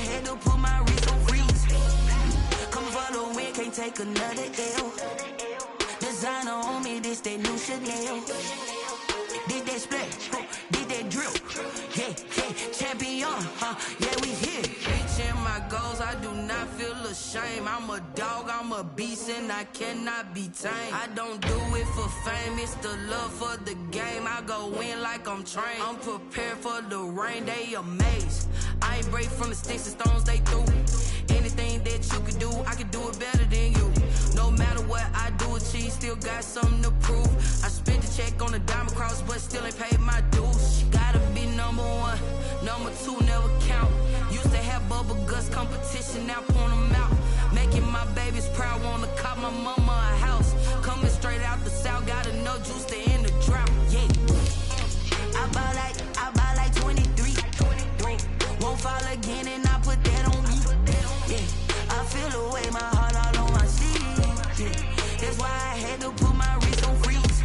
had to put my wrist on freeze. Coming for the win, can't take another L. Designer on me, this that new Chanel. Did that splash, did that drill. Yeah, champion, yeah, we here. Reaching my goals, I do not feel ashamed. I'm a dog, I'm a beast, and I cannot be tamed. I don't do it for fame, it's the love for the game. I go in like I'm trained. I'm prepared for the rain, they amazed. I ain't break from the sticks and stones they threw. Anything that you could do, I could do it better than you. No matter what I do, achieve, still got something to prove. I spent the check on the diamond cross, but still ain't paid my dues. Gotta be number one, number two never count. Used to have bubble guts competition, now point them out. Making my babies proud, wanna cop my mama a house. Coming straight out the south, got enough juice to end the drought. Yeah, I buy like 23. Won't fall again, and I put that on me. Yeah, I feel the way, my heart all on my sleeve. Yeah, that's why I had to put my wrist on freeze.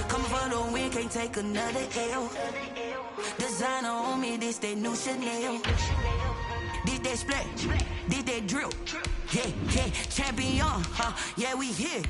Coming for the win, can't take another L. Designer on me, this that new Chanel. Did that splash, did that drill. Yeah, champion, yeah, we here.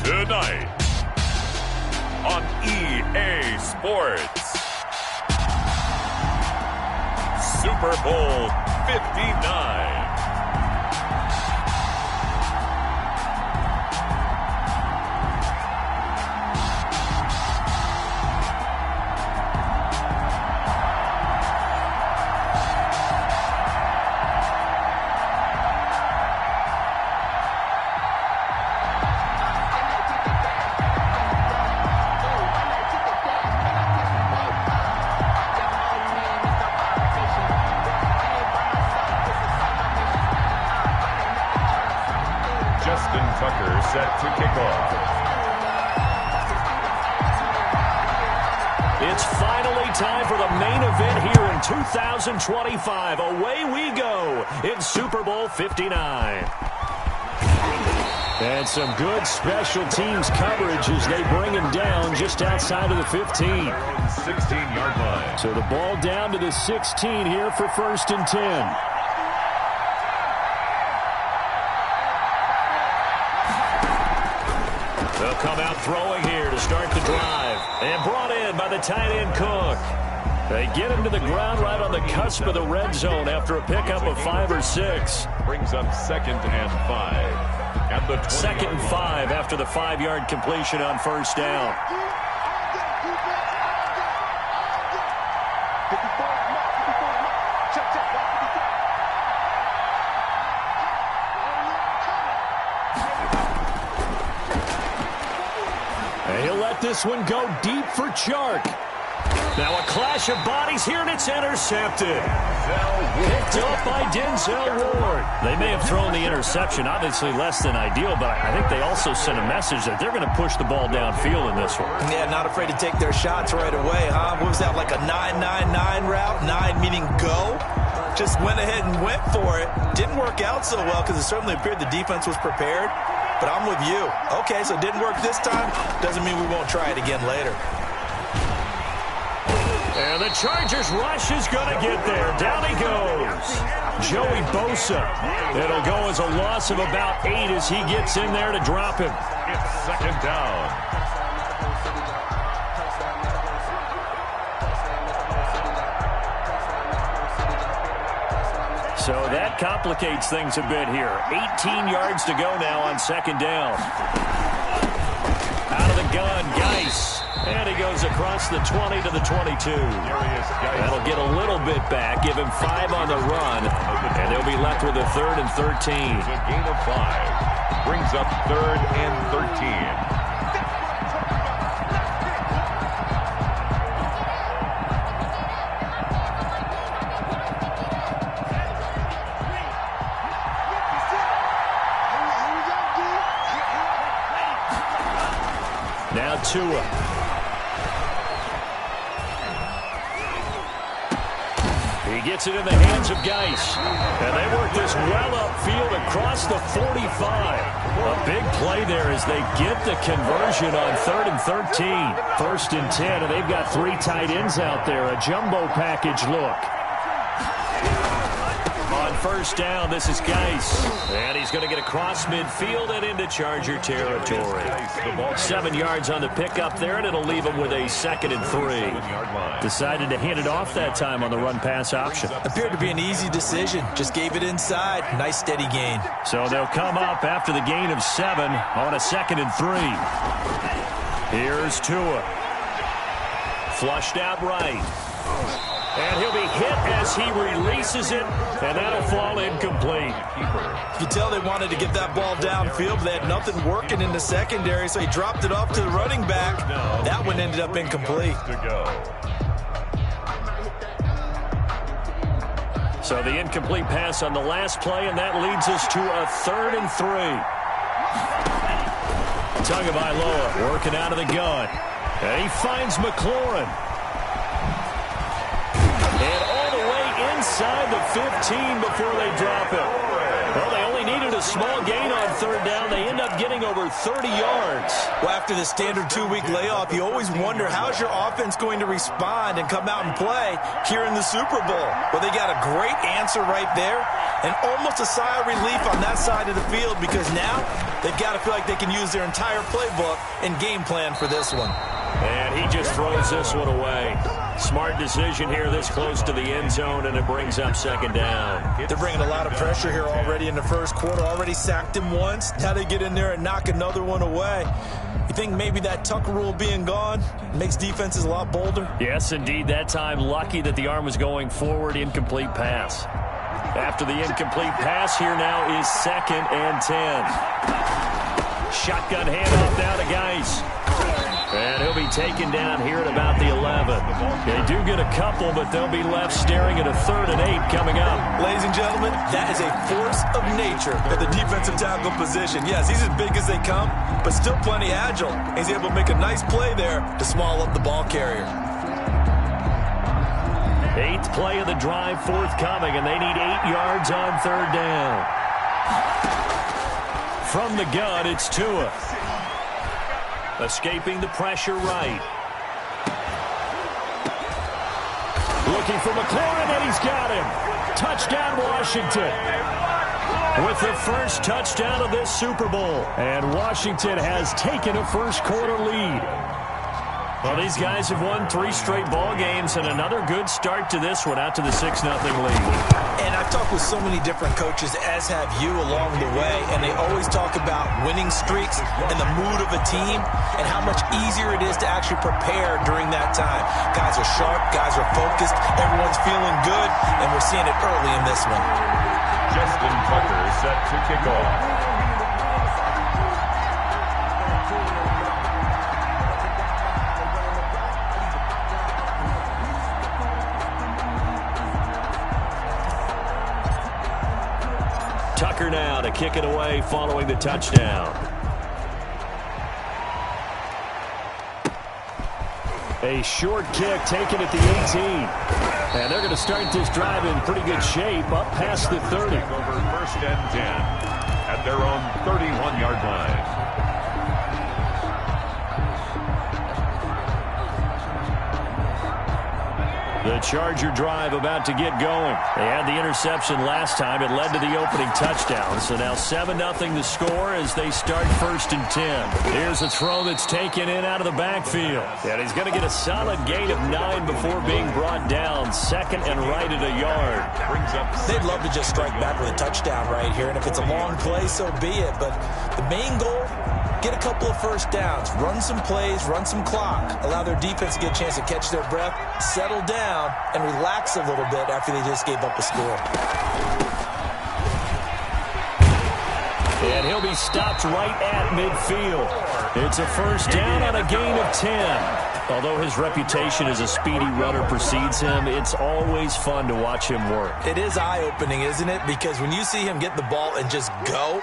Tonight on EA Sports, Super Bowl 59. Set to kick off. It's finally time for the main event here in 2025. Away we go in Super Bowl 59. And some good special teams coverage as they bring him down just outside of the 15. 16-yard line. So the ball down to the 16 here for 1st and 10. They'll come out throwing here to start the drive. And brought in by the tight end Cook. They get him to the ground right on the cusp of the red zone after a pickup of 5 or 6. Brings up 2nd and 5. At the 2nd and 5 after the 5-yard completion on 1st down. This one go deep for Chark. Now a clash of bodies here, and it's intercepted. Picked up by Denzel Ward. They may have thrown the interception, obviously less than ideal, but I think they also sent a message that they're going to push the ball downfield in this one. Yeah, not afraid to take their shots right away, huh? What was that, like a 9-9-9 route? 9 meaning go? Just went ahead and went for it. Didn't work out so well because it certainly appeared the defense was prepared. But I'm with you. Okay, so it didn't work this time. Doesn't mean we won't try it again later. And the Chargers rush is going to get there. Down he goes. Joey Bosa. It'll go as a loss of about 8 as he gets in there to drop him. It's 2nd down. So that complicates things a bit here. 18 yards to go now on 2nd down. Out of the gun, Geis. And he goes across the 20 to the 22. That'll get a little bit back, give him 5 on the run, and they'll be left with a 3rd and 13. It's a gain of 5. up 3rd and 13. Now Tua. He gets it in the hands of Geis. And they work this well upfield across the 45. A big play there as they get the conversion on 3rd and 13. 1st and 10, and they've got 3 tight ends out there. A jumbo package look. On 1st down, this is Geis. And he's going to get across midfield and into Charger territory. 7 yards on the pickup there, and it'll leave him with a 2nd and 3. Decided to hand it off that time on the run-pass option. Appeared to be an easy decision. Just gave it inside. Nice, steady gain. So they'll come up after the gain of 7 on a 2nd and 3. Here's Tua. Flushed out right. And he'll be hit as he releases it, and that'll fall incomplete. You can tell they wanted to get that ball downfield, but they had nothing working in the secondary, so he dropped it off to the running back. That one ended up incomplete. So the incomplete pass on the last play, and that leads us to a 3rd and 3. Tagovailoa working out of the gun. And he finds McLaurin. And all the way inside the 15 before they drop it. Well, they only needed a small gain on 3rd down. They end up getting over 30 yards. Well, after the standard 2-week layoff, you always wonder how's your offense going to respond and come out and play here in the Super Bowl. Well, they got a great answer right there and almost a sigh of relief on that side of the field because now they've got to feel like they can use their entire playbook and game plan for this one. And he just throws this one away. Smart decision here this close to the end zone, and it brings up 2nd down. They're bringing a lot of pressure here already in the first quarter. Already sacked him once. Now they get in there and knock another one away. You think maybe that Tucker rule being gone makes defenses a lot bolder? Yes, indeed. That time, lucky that the arm was going forward. Incomplete pass. After the incomplete pass, here now is 2nd and 10. Shotgun handoff now to Geis. And he'll be taken down here at about the 11. They do get a couple, but they'll be left staring at a 3rd and 8 coming up. Ladies and gentlemen, that is a force of nature at the defensive tackle position. Yes, he's as big as they come, but still plenty agile. He's able to make a nice play there to small up the ball carrier. 8th play of the drive forthcoming, and they need 8 yards on 3rd down. From the gun, it's Tua. Escaping the pressure right. Looking for McLaurin, and he's got him. Touchdown, Washington. With the first touchdown of this Super Bowl. And Washington has taken a first quarter lead. Well, these guys have won 3 straight ball games, and another good start to this one out to the 6-0 lead. And I've talked with so many different coaches, as have you along the way, and they always talk about winning streaks and the mood of a team and how much easier it is to actually prepare during that time. Guys are sharp, guys are focused, everyone's feeling good, and we're seeing it early in this one. Justin Tucker set to kick off. Tucker now to kick it away following the touchdown. A short kick taken at the 18. And they're going to start this drive in pretty good shape up past the 30. Over 1st and 10 at their own 31-yard line. The Charger drive about to get going. They had the interception last time. It led to the opening touchdown. So now 7-0 the score as they start 1st and 10. Here's a throw that's taken in out of the backfield. And he's going to get a solid gain of 9 before being brought down. 2nd and right at a yard. They'd love to just strike back with a touchdown right here. And if it's a long play, so be it. But the main goal, get a couple of first downs, run some plays, run some clock, allow their defense to get a chance to catch their breath, settle down, and relax a little bit after they just gave up a score. And he'll be stopped right at midfield. It's a first down on a gain of 10. Although his reputation as a speedy runner precedes him, it's always fun to watch him work. It is eye-opening, isn't it? Because when you see him get the ball and just go,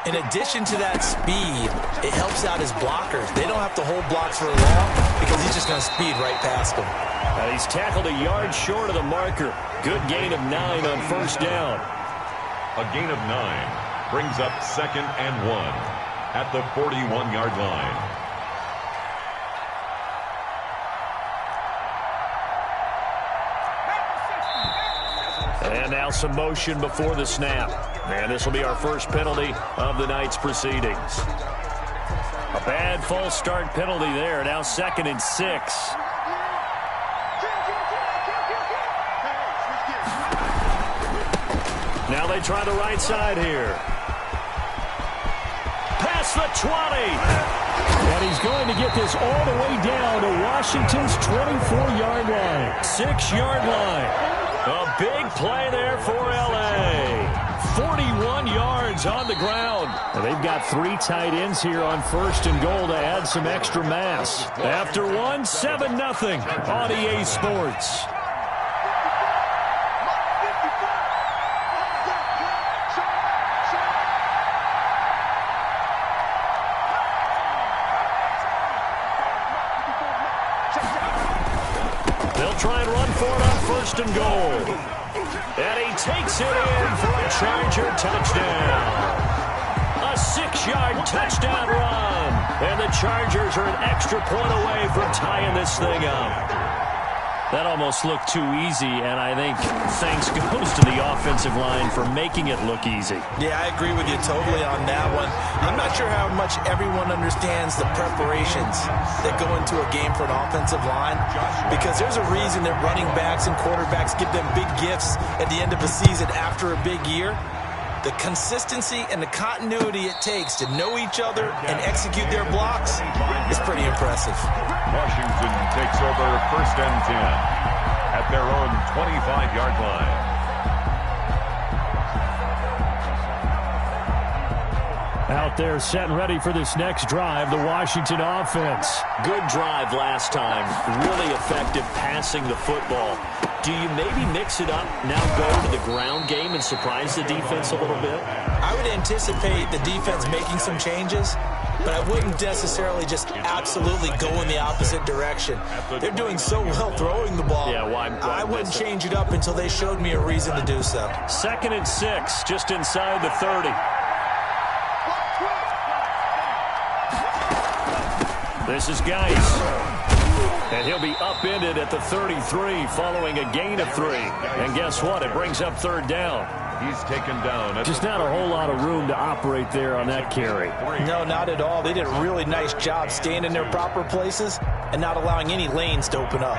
in addition to that speed, it helps out his blockers. They don't have to hold blocks for long because he's just going to speed right past them. And he's tackled a yard short of the marker. Good gain of 9 on first down. A gain of 9 brings up 2nd and 1 at the 41-yard line. And now some motion before the snap. And this will be our first penalty of the night's proceedings. A bad false start penalty there. Now 2nd and 6. Now they try the right side here. Past the 20. And he's going to get this all the way down to Washington's 24-yard line. 6-yard line. A big play there for L.A. 41 yards on the ground. And they've got 3 tight ends here on 1st and goal to add some extra mass. After 1, 7-0 on EA Sports. They'll try and run for it on 1st and goal. And he takes it in for a Charger touchdown. A 6-yard touchdown run. And the Chargers are an extra point away from tying this thing up. That almost looked too easy, and I think thanks goes to the offensive line for making it look easy. Yeah, I agree with you totally on that one. I'm not sure how much everyone understands the preparations that go into a game for an offensive line, because there's a reason that running backs and quarterbacks give them big gifts at the end of a season after a big year. The consistency and the continuity it takes to know each other and execute their blocks is pretty impressive. Washington takes over 1st and 10 at their own 25-yard line. Out there set and ready for this next drive, the Washington offense. Good drive last time. Really effective passing the football. Do you maybe mix it up, now go to the ground game and surprise the defense a little bit? I would anticipate the defense making some changes, but I wouldn't necessarily just absolutely go in the opposite direction. They're doing so well throwing the ball. Yeah, why I wouldn't change it up until they showed me a reason to do so. 2nd and 6, just inside the 30. This is Geis. And he'll be upended at the 33 following a gain of 3. And guess what? It brings up 3rd down. He's taken down. Just not a whole lot of room to operate there on that carry. No, not at all. They did a really nice job staying in their proper places and not allowing any lanes to open up.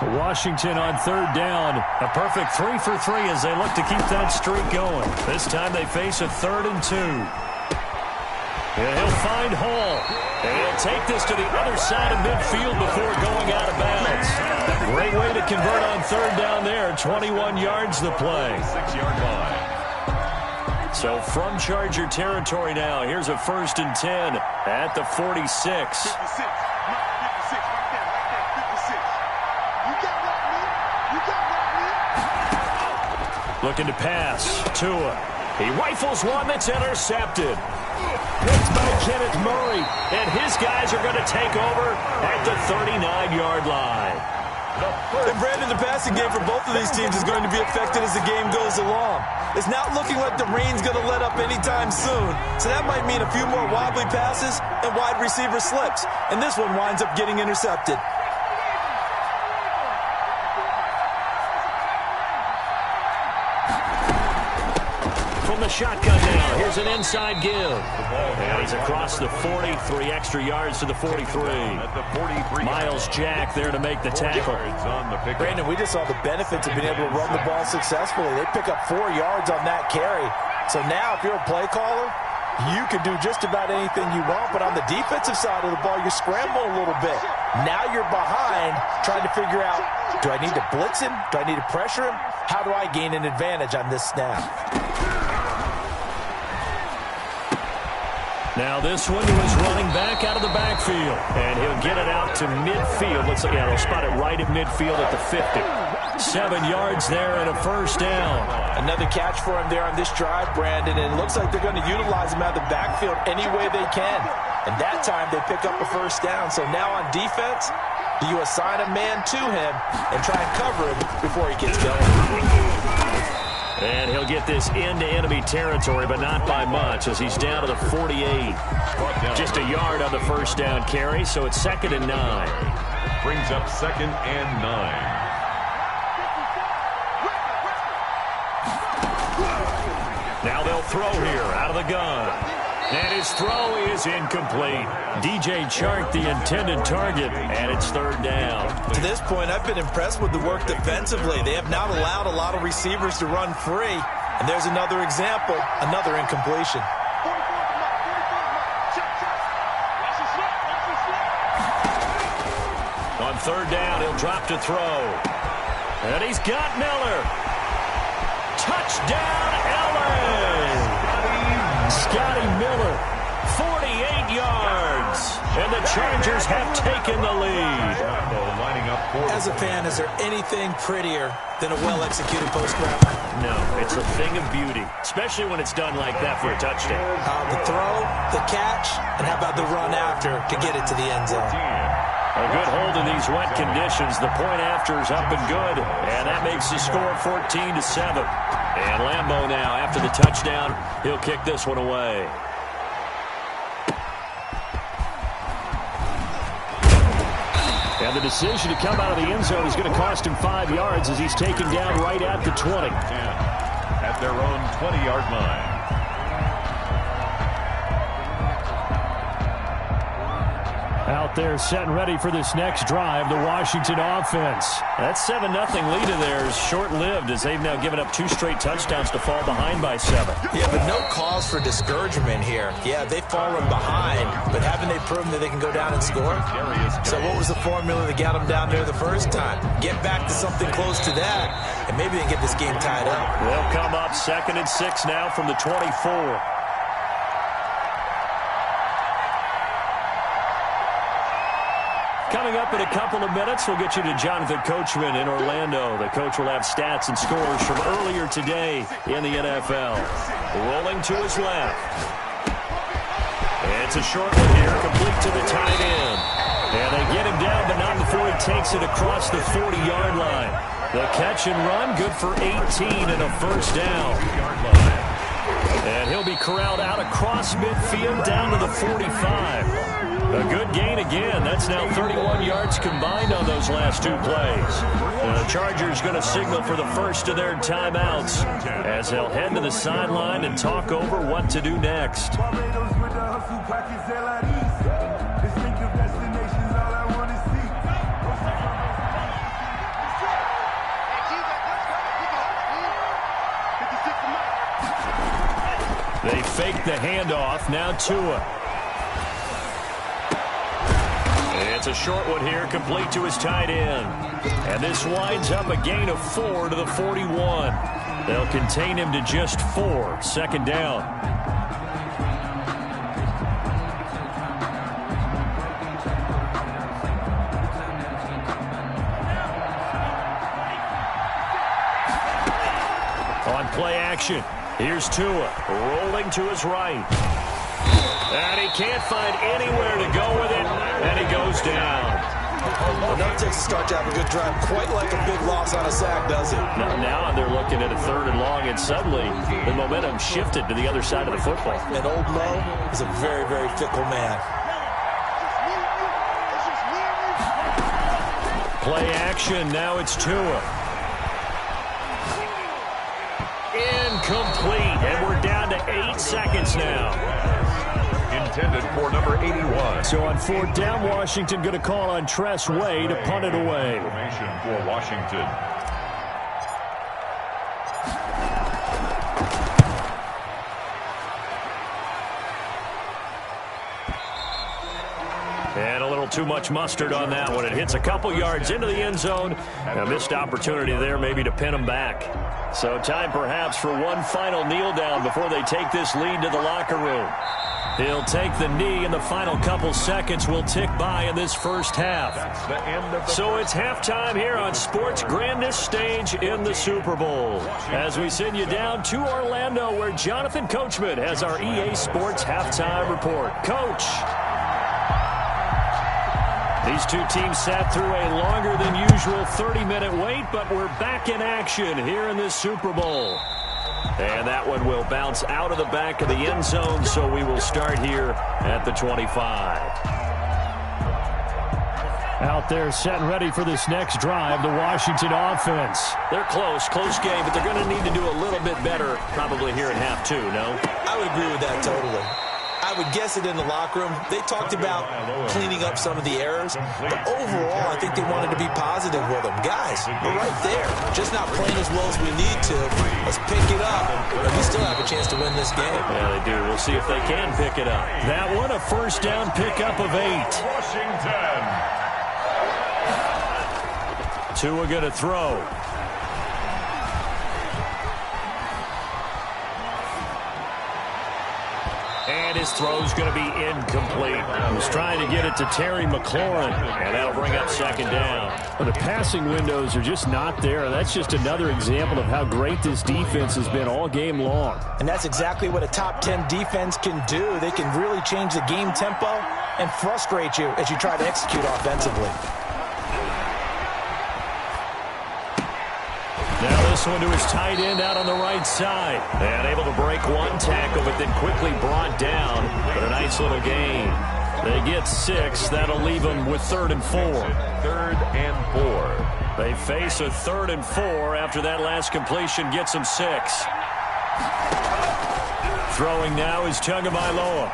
Washington on 3rd down. A perfect 3 for 3 as they look to keep that streak going. This time they face a 3rd and 2. And he'll find Hall. And he'll take this to the other side of midfield before going out of bounds. Great way to convert on 3rd down there. 21 yards the play. 6-yard line. So from Charger territory now, here's a 1st and 10 at the 46. Looking to pass. Tua. He rifles one that's intercepted. Picked by Kenneth Murray. And his guys are going to take over at the 39-yard line. And Brandon, the passing game for both of these teams is going to be affected as the game goes along. It's not looking like the rain's going to let up anytime soon. So that might mean a few more wobbly passes and wide receiver slips. And this one winds up getting intercepted. The shotgun now. Here's an inside give. And he's across the 40, 3 extra yards to the 43. Miles Jack there to make the tackle. Brandon, we just saw the benefits of being able to run the ball successfully. They pick up 4 yards on that carry. So now if you're a play caller, you can do just about anything you want. But on the defensive side of the ball, you're scrambling a little bit. Now you're behind trying to figure out, do I need to blitz him? Do I need to pressure him? How do I gain an advantage on this snap? Now this one was running back out of the backfield, and he'll get it out to midfield. Looks like, yeah, they'll spot it right at midfield at the 50. 7 yards there and a first down. Another catch for him there on this drive, Brandon, and it looks like they're going to utilize him out of the backfield any way they can. And that time they pick up a first down. So now on defense, do you assign a man to him and try and cover him before he gets going? And he'll get this into enemy territory, but not by much, as he's down to the 48. Just a yard on the first down carry, so it's 2nd and 9. Brings up 2nd and 9. Now they'll throw here out of the gun. And his throw is incomplete. DJ Chark, the intended target, and it's 3rd down. To this point, I've been impressed with the work defensively. They have not allowed a lot of receivers to run free. And there's another example, another incompletion. On 3rd down, he'll drop to throw. And he's got Miller. Touchdown, Ellen! Scotty Miller, 48 yards, and the Chargers have taken the lead. As a fan, is there anything prettier than a well-executed post route? No, it's a thing of beauty, especially when it's done like that for a touchdown. The throw, the catch, and how about the run after to get it to the end zone? A good hold in these wet conditions. The point after is up and good, and that makes the score 14-7. And Lambeau now, after the touchdown, he'll kick this one away. And the decision to come out of the end zone is going to cost him 5 yards as he's taken down right at the 20. At their own 20-yard line. Out there set and ready for this next drive, the Washington offense. That 7-0 lead of theirs short-lived as they've now given up 2 straight touchdowns to fall behind by 7. Yeah, but no cause for discouragement here. Yeah, they've fallen behind, but haven't they proven that they can go down and score? So what was the formula that got them down there the first time? Get back to something close to that, and maybe they can get this game tied up. They'll come up 2nd and 6 now from the 24. Coming up in a couple of minutes, we'll get you to Jonathan Coachman in Orlando. The coach will have stats and scores from earlier today in the NFL. Rolling to his left. It's a short one here, complete to the tight end. And they get him down, but not before he takes it across the 40-yard line. The catch and run, good for 18 and a first down. And he'll be corralled out across midfield down to the 45. A good gain again. That's now 31 yards combined on those last 2 plays. And the Chargers going to signal for the first of their timeouts as they'll head to the sideline and talk over what to do next. They fake the handoff. Now Tua. It's a short one here, complete to his tight end. And this winds up a gain of 4 to the 41. They'll contain him to just 4. 2nd down. On play action, here's Tua, rolling to his right. And he can't find anywhere to go with it, and he goes down. Well, now it takes a start to have a good drive, quite like a big loss on a sack, does it? Now they're looking at a 3rd and long, and suddenly the momentum shifted to the other side of the football. And old Mo is a very, very fickle man. Play action, now it's Tua. Incomplete, and we're down to 8 seconds now. Intended for number 81. So on 4th down, Washington going to call on Tress Way to punt it away. Formation for Washington. And a little too much mustard on that one. It hits a couple yards into the end zone. A missed opportunity there maybe to pin them back. So time perhaps for one final kneel down before they take this lead to the locker room. He'll take the knee, and the final couple seconds will tick by in this first half. So it's halftime here on sports' grandest stage in the Super Bowl. As we send you down to Orlando, where Jonathan Coachman has our EA Sports halftime report. Coach. These two teams sat through a longer than usual 30-minute wait, but we're back in action here in this Super Bowl. And that one will bounce out of the back of the end zone, so we will start here at the 25. Out there set and ready for this next drive, the Washington offense. They're close game, but they're going to need to do a little bit better probably here in half two, no? I would agree with that totally. I would guess it in the locker room. They talked about cleaning up some of the errors, but overall, I think they wanted to be positive with them. Guys, we're right there. Just not playing as well as we need to. Let's pick it up, and we still have a chance to win this game. Yeah, they do. We'll see if they can pick it up. That one, a first down pickup of 8. Washington. Tua going to throw. And his throw's going to be incomplete. He's trying to get it to Terry McLaurin. And that'll bring up second down. Well, the passing windows are just not there. That's just another example of how great this defense has been all game long. And that's exactly what a top 10 defense can do. They can really change the game tempo and frustrate you as you try to execute offensively. Now this one to his tight end out on the right side. And able to break one tackle, but then quickly brought down. But a nice little gain. They get 6. That'll leave them with 3rd and 4. 3rd and 4. They face a 3rd and 4 after that last completion gets them 6. Throwing now is Tagovailoa.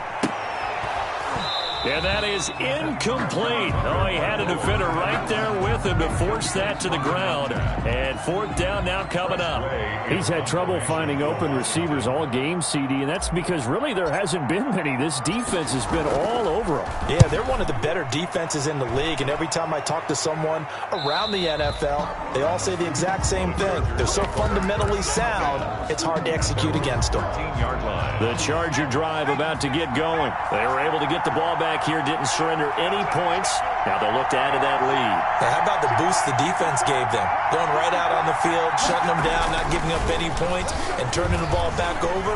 And that is incomplete. Oh, he had a defender right there with him to force that to the ground. And 4th down now coming up. He's had trouble finding open receivers all game, CD, and that's because really there hasn't been many. This defense has been all over them. Yeah, they're one of the better defenses in the league, and every time I talk to someone around the NFL, they all say the exact same thing. They're so fundamentally sound, it's hard to execute against them. 15-yard line. The Charger drive about to get going. They were able to get the ball back here, didn't surrender any points. Now they'll look to add to that lead. Now, how about the boost the defense gave them? Going right out on the field, shutting them down, not giving up any points, and turning the ball back over.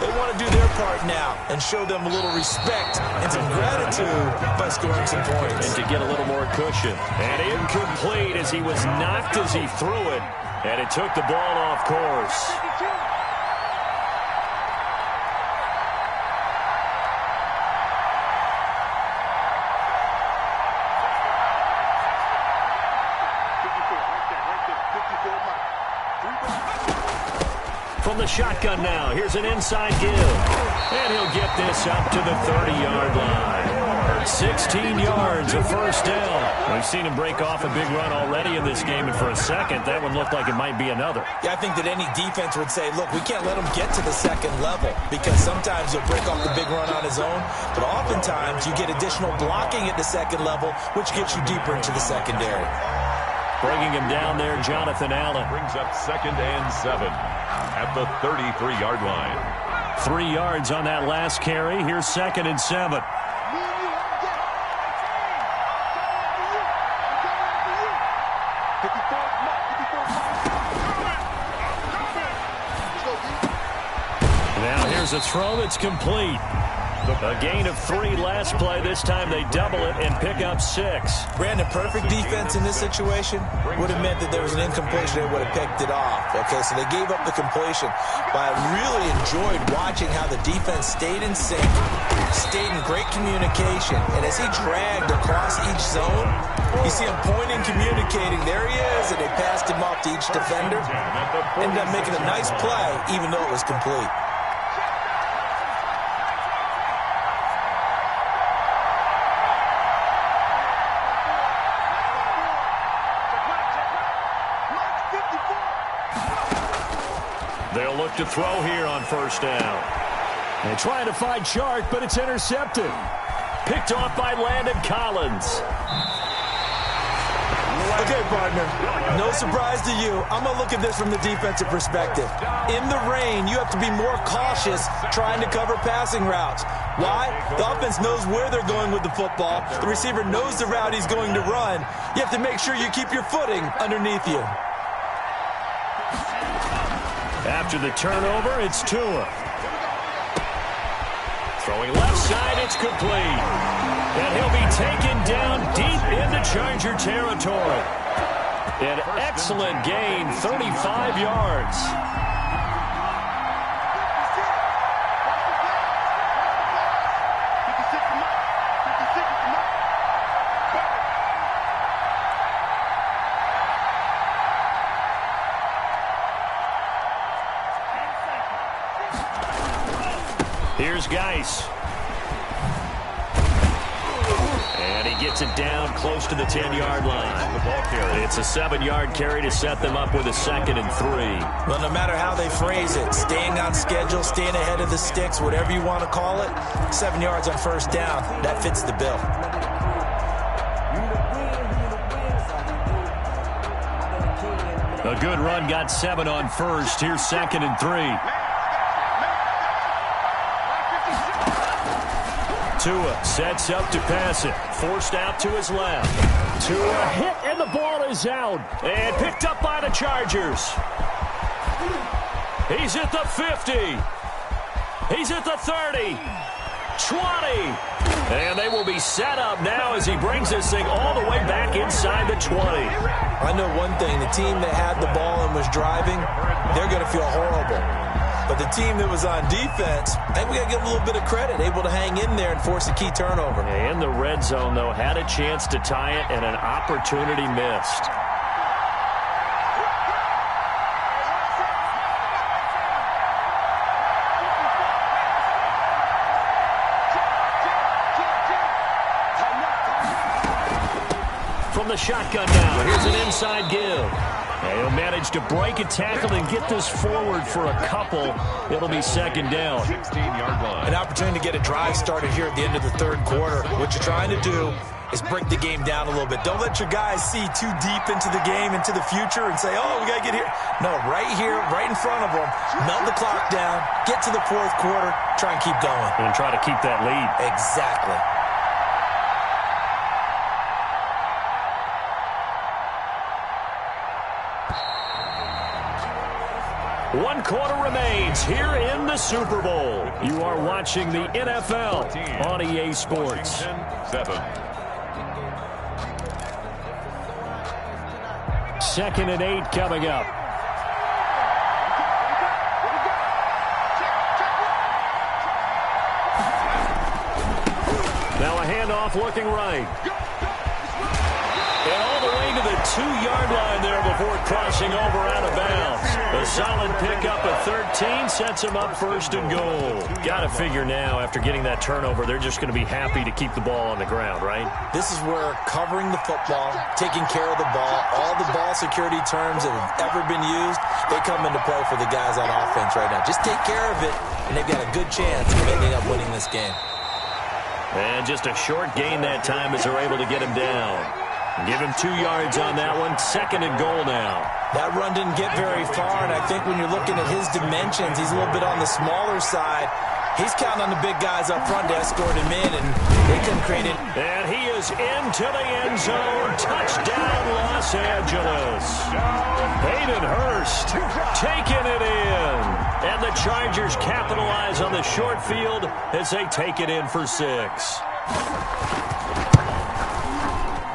They want to do their part now and show them a little respect and some gratitude by scoring some points. And to get a little more cushion. And incomplete as he was knocked as he threw it. And it took the ball off course. From the shotgun now, here's an inside give. And he'll get this up to the 30-yard line. 16 yards, a first down. We've seen him break off a big run already in this game, and for a second, that one looked like it might be another. Yeah, I think that any defense would say, look, we can't let him get to the second level, because sometimes he'll break off the big run on his own, but oftentimes you get additional blocking at the second level, which gets you deeper into the secondary. Bringing him down there, Jonathan Allen. Brings up 2nd and 7 at the 33-yard line. 3 yards on that last carry. Here's 2nd and 7. Now here's a throw that's complete. A gain of 3 last play. This time they double it and pick up 6. Brandon, perfect defense in this situation would have meant that there was an incompletion. They would have picked it off. Okay, so they gave up the completion. But I really enjoyed watching how the defense stayed in sync, stayed in great communication. And as he dragged across each zone, you see him pointing, communicating. There he is, and they passed him off to each defender. Ended up making a nice play, even though it was complete. They'll look to throw here on first down. They're trying to find Chark, but it's intercepted. Picked off by Landon Collins. Okay, partner, no surprise to you. I'm going to look at this from the defensive perspective. In the rain, you have to be more cautious trying to cover passing routes. Why? The offense knows where they're going with the football. The receiver knows the route he's going to run. You have to make sure you keep your footing underneath you. After the turnover, it's Tua. Throwing left side, it's complete. And he'll be taken down deep into Charger territory. An excellent gain, 35 yards. Here's Geis. And he gets it down close to the 10-yard line. It's a 7-yard carry to set them up with a 2nd and 3. Well, no matter how they phrase it, staying on schedule, staying ahead of the sticks, whatever you want to call it, 7 yards on first down, that fits the bill. A good run got 7 on first. Here's 2nd and 3. Tua sets up to pass it. Forced out to his left. Tua hit, and the ball is out. And picked up by the Chargers. He's at the 50. He's at the 30. 20. And they will be set up now as he brings this thing all the way back inside the 20. I know one thing. The team that had the ball and was driving, they're going to feel horrible. But the team that was on defense, I think we got to give them a little bit of credit, able to hang in there and force a key turnover. In the red zone, though, had a chance to tie it and an opportunity missed. From the shotgun now, here's an inside give. And he'll manage to break a tackle and get this forward for a couple. It'll be 2nd down. 16-yard line. An opportunity to get a drive started here at the end of the 3rd quarter. What you're trying to do is break the game down a little bit. Don't let your guys see too deep into the game, into the future, and say, oh, we got to get here. No, right here, right in front of them, melt the clock down, get to the 4th quarter, try and keep going. And try to keep that lead. Exactly. One quarter remains here in the Super Bowl. You are watching the NFL on EA Sports. 7. 2nd and 8 coming up. Now a handoff looking right. And all the way to the 2-yard line there before crossing over out of bounds. A solid pickup of 13 sets him up 1st and goal. Got to figure now, after getting that turnover, they're just going to be happy to keep the ball on the ground, right? This is where covering the football, taking care of the ball, all the ball security terms that have ever been used, they come into play for the guys on offense right now. Just take care of it, and they've got a good chance of ending up winning this game. And just a short gain that time as they're able to get him down. Give him 2 yards on that one. 2nd and goal now. That run didn't get very far, and I think when you're looking at his dimensions, he's a little bit on the smaller side. He's counting on the big guys up front to escort him in, and they couldn't create it. And he is into the end zone. Touchdown, Los Angeles. Hayden Hurst taking it in. And the Chargers capitalize on the short field as they take it in for 6.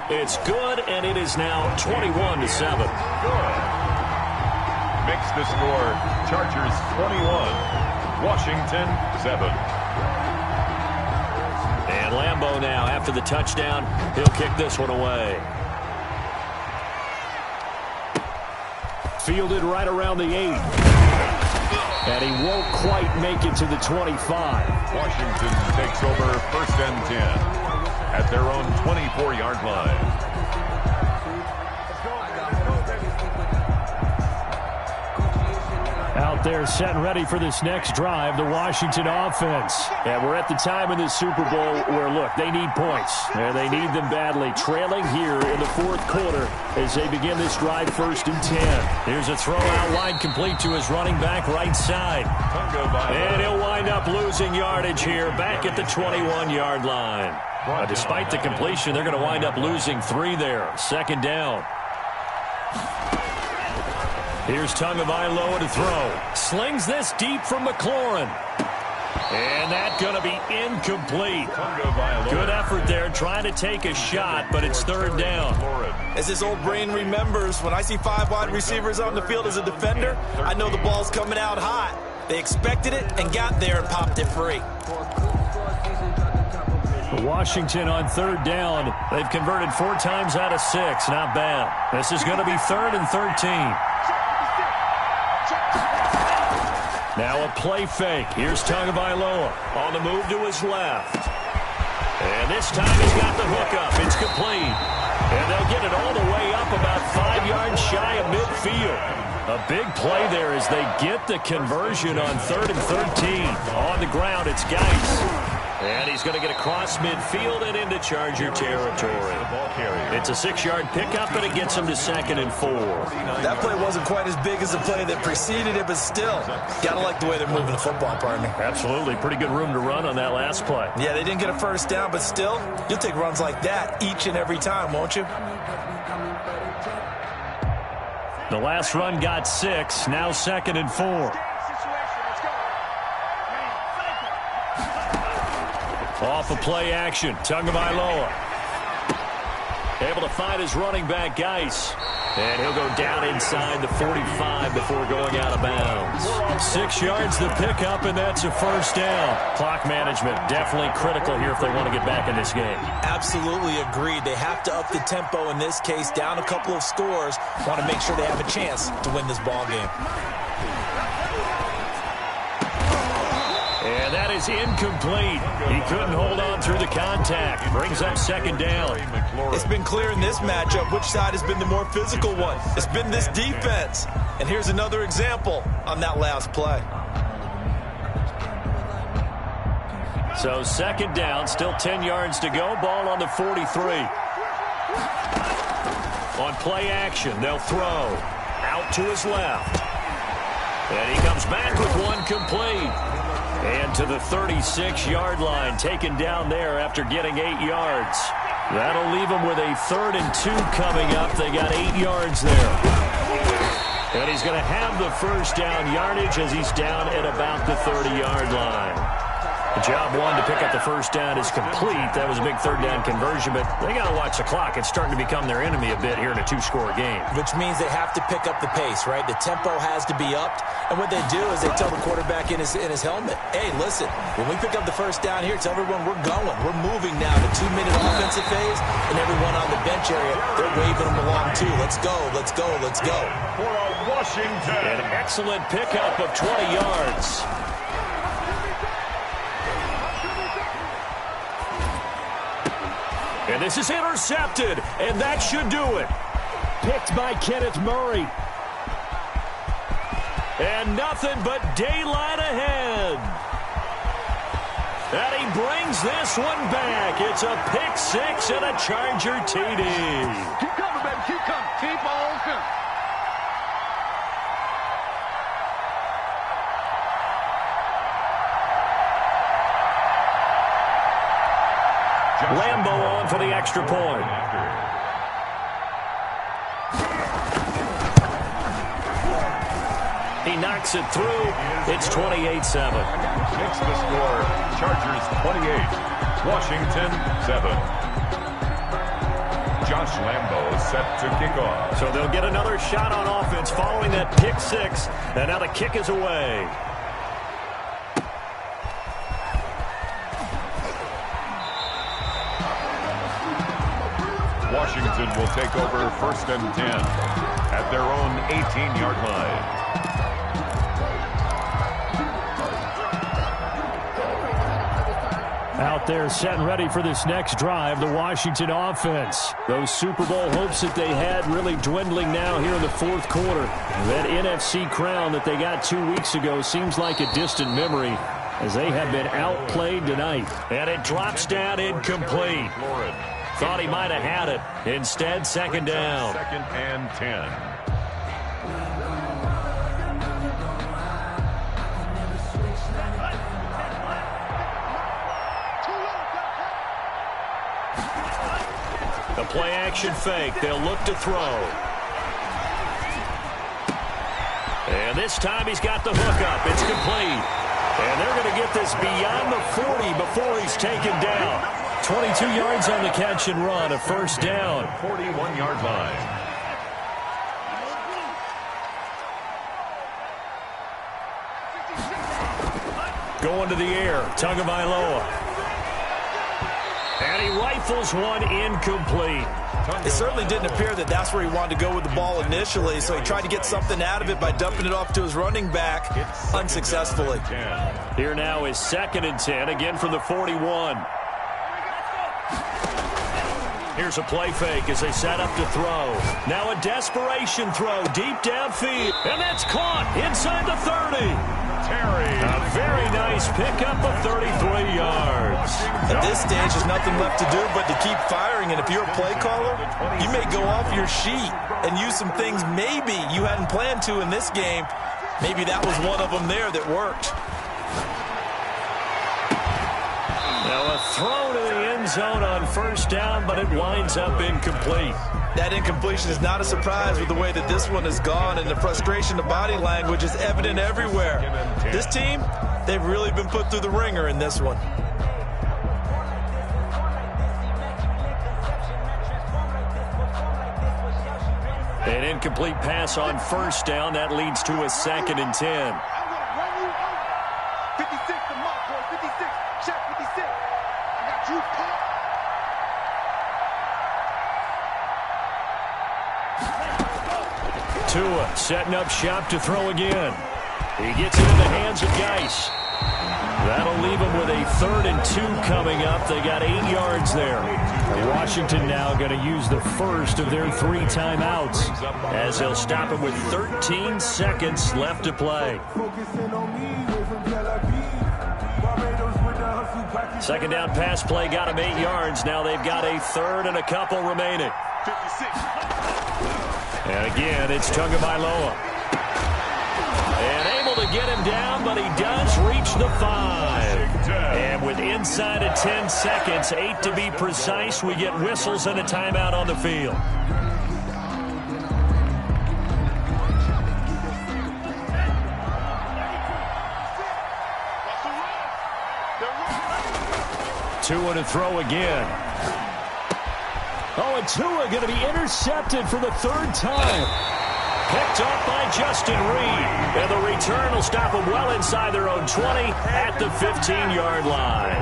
It's good, and it is now 21-7. Good. Makes the score Chargers 21, Washington 7. And Lambeau now, after the touchdown, he'll kick this one away. Fielded right around the 8. And he won't quite make it to the 25. Washington takes over 1st and 10. At their own 24-yard line. Out there setting ready for this next drive, the Washington offense. And we're at the time in this Super Bowl where, look, they need points. And they need them badly. Trailing here in the fourth quarter as they begin this drive 1st and 10. Here's a throw out wide complete to his running back right side. And he'll wind up losing yardage here back at the 21-yard line. Despite the completion, they're going to wind up losing 3 there. 2nd down. Here's Tagovailoa to throw. Slings this deep from McLaurin. And that's going to be incomplete. Good effort there trying to take a shot, but it's 3rd down. As his old brain remembers, when I see 5 wide receivers on the field as a defender, I know the ball's coming out hot. They expected it and got there and popped it free. Washington on 3rd down. They've converted 4 times out of 6. Not bad. This is going to be 3rd and 13. Now a play fake. Here's Tagovailoa on the move to his left. And this time he's got the hook up. It's complete. And they'll get it all the way up about 5 yards shy of midfield. A big play there as they get the conversion on 3rd and 13. On the ground, it's Geis. And he's going to get across midfield and into Charger territory. It's a 6-yard pickup, and it gets him to 2nd and 4. That play wasn't quite as big as the play that preceded it, but still, got to like the way they're moving the football, partner. Absolutely. Pretty good room to run on that last play. Yeah, they didn't get a 1st down, but still, you'll take runs like that each and every time, won't you? The last run got 6, now 2nd and 4. Off of play action, Tagovailoa. Able to find his running back, Geis. And he'll go down inside the 45 before going out of bounds. 6 yards the pickup, and that's a 1st down. Clock management definitely critical here if they want to get back in this game. Absolutely agreed. They have to up the tempo in this case, down a couple of scores. Want to make sure they have a chance to win this ball game. And that is incomplete. He couldn't hold on through the contact. Brings up 2nd down. It's been clear in this matchup which side has been the more physical one. It's been this defense. And here's another example on that last play. So 2nd down, still 10 yards to go. Ball on the 43. On play action, they'll throw. Out to his left. And he comes back with one complete. And to the 36-yard line, taken down there after getting 8 yards. That'll leave him with a 3rd and 2 coming up. They got 8 yards there. And he's going to have the 1st down yardage as he's down at about the 30-yard line. The job one to pick up the 1st down is complete. That was a big 3rd down conversion, but they got to watch the clock. It's starting to become their enemy a bit here in a 2-score game. Which means they have to pick up the pace, right? The tempo has to be upped. And what they do is they tell the quarterback in his helmet, hey, listen, when we pick up the 1st down here, tell everyone we're going. We're moving now to 2-minute offensive phase, and everyone on the bench area, they're waving them along too. Let's go, let's go, let's go. For Washington. An excellent pickup of 20 yards. And this is intercepted, and that should do it. Picked by Kenneth Murray. And nothing but daylight ahead. And he brings this one back. It's a pick 6 and a Charger TD. Keep coming, baby. Keep coming. Keep on coming. Lambo on for the extra point. He knocks it through. It's 28-7. Makes the score. Chargers 28. Washington 7. Josh Lambo set to kick off. So they'll get another shot on offense following that pick 6. And now the kick is away. Washington will take over 1st and 10 at their own 18-yard line. Out They're set and ready for this next drive, the Washington offense. Those Super Bowl hopes that they had really dwindling now here in the fourth quarter. That NFC crown that they got 2 weeks ago seems like a distant memory as they have been outplayed tonight. And it drops down incomplete. Thought he might have had it. Instead, second down. Second and 10. The play-action fake. They'll look to throw. And this time he's got the hook up. It's complete. And they're going to get this beyond the 40 before he's taken down. 22 yards on the catch and run, a first down. 41-yard line. Going to the air, Tagovailoa. And he rifles one incomplete. It certainly didn't appear that that's where he wanted to go with the ball initially, so he tried to get something out of it by dumping it off to his running back unsuccessfully. Here now is second and 10, again from the 41. Here's a play fake as they set up to throw. Now a desperation throw deep downfield. And that's caught inside the 30. A very nice pickup of 33 yards. At this stage, there's nothing left to do but to keep firing. And if you're a play caller, you may go off your sheet and use some things maybe you hadn't planned to in this game. Maybe that was one of them there that worked. Now a throw to the end zone on first down, but it winds up incomplete. That incompletion is not a surprise with the way that this one has gone, and the frustration of body language is evident everywhere. This team, they've really been put through the ringer in this one. An incomplete pass on first down. That leads to a second and 10. 56 to mark, boy. 56. Check 56. I got you caught. Tua setting up shop to throw again. He gets it in the hands of Geis. That'll leave him with a 3rd and 2 coming up. They got 8 yards there. Washington now going to use the first of their 3 timeouts as they'll stop him with 13 seconds left to play. Second down pass play got him 8 yards. Now they've got a 3rd and a couple remaining. 56. And again, it's Tagovailoa. And able to get him down, but he does reach the 5. And with inside of 10 seconds, 8 to be precise, we get whistles and a timeout on the field. Tua to throw again. Oh, and Tua going to be intercepted for the 3rd time. Picked off by Justin Reed. And the return will stop them well inside their own 20 at the 15-yard line.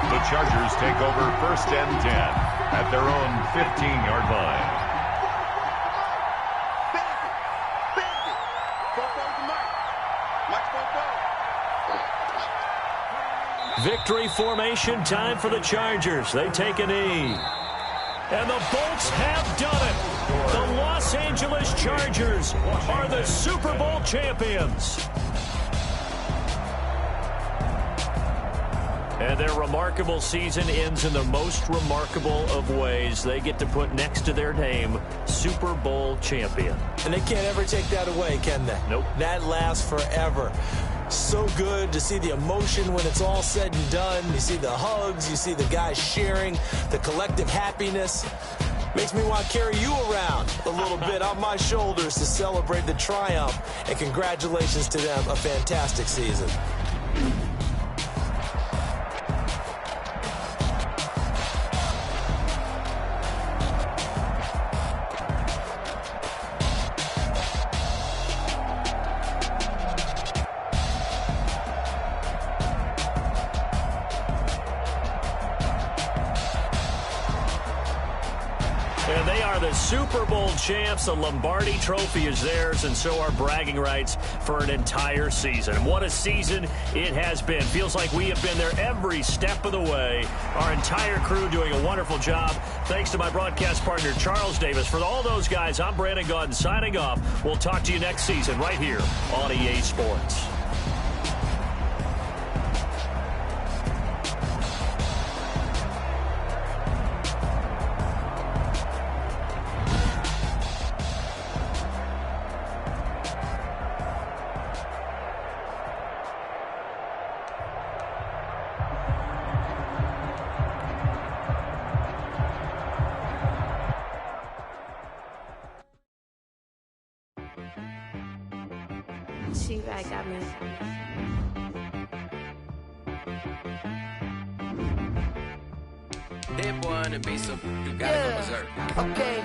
The Chargers take over 1st and 10 at their own 15-yard line. Victory formation time for the Chargers. They take a knee. And the Bolts have done it. The Los Angeles Chargers are the Super Bowl champions. And their remarkable season ends in the most remarkable of ways. They get to put next to their name, Super Bowl champion. And they can't ever take that away, can they? Nope. That lasts forever. So good to see the emotion when it's all said and done. You see the hugs, you see the guys sharing, the collective happiness. Makes me want to carry you around a little bit on my shoulders to celebrate the triumph. And congratulations to them, a fantastic season. And they are the Super Bowl champs. The Lombardi Trophy is theirs, and so are bragging rights for an entire season. What a season it has been. Feels like we have been there every step of the way. Our entire crew doing a wonderful job. Thanks to my broadcast partner, Charles Davis. For all those guys, I'm Brandon Gaudin signing off. We'll talk to you next season right here on EA Sports. She right got me. That boy on the beat, so you gotta go berserk. Okay.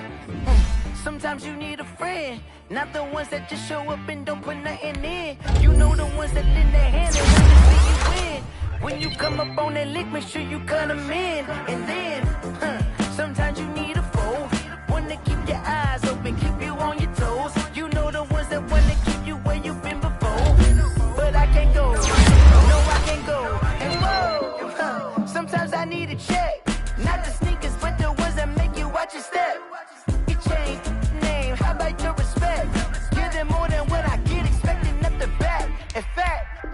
Sometimes you need a friend, not the ones that just show up and don't put nothing in. You know the ones that lend their hand and want to see you win. When you come up on that lick, make sure you cut them in. And then, sometimes you need a foe, one to keep your eyes open, keep you on your toes. You know the ones that want to keep you where you've been before. But I can't go, no I can't go. And whoa, sometimes I need a check, not the sneakers, but the ones that make you watch your step. You change name, how about your respect? Give them more than what I get, expecting nothing back. In fact,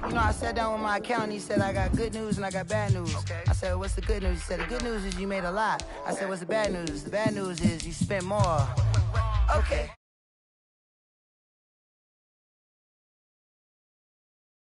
you know, I sat down with my accountant. He said, I got good news and I got bad news. Okay. I said, what's the good news? He said, the good news is you made a lot. I said, what's the bad news? The bad news is you spent more. Okay.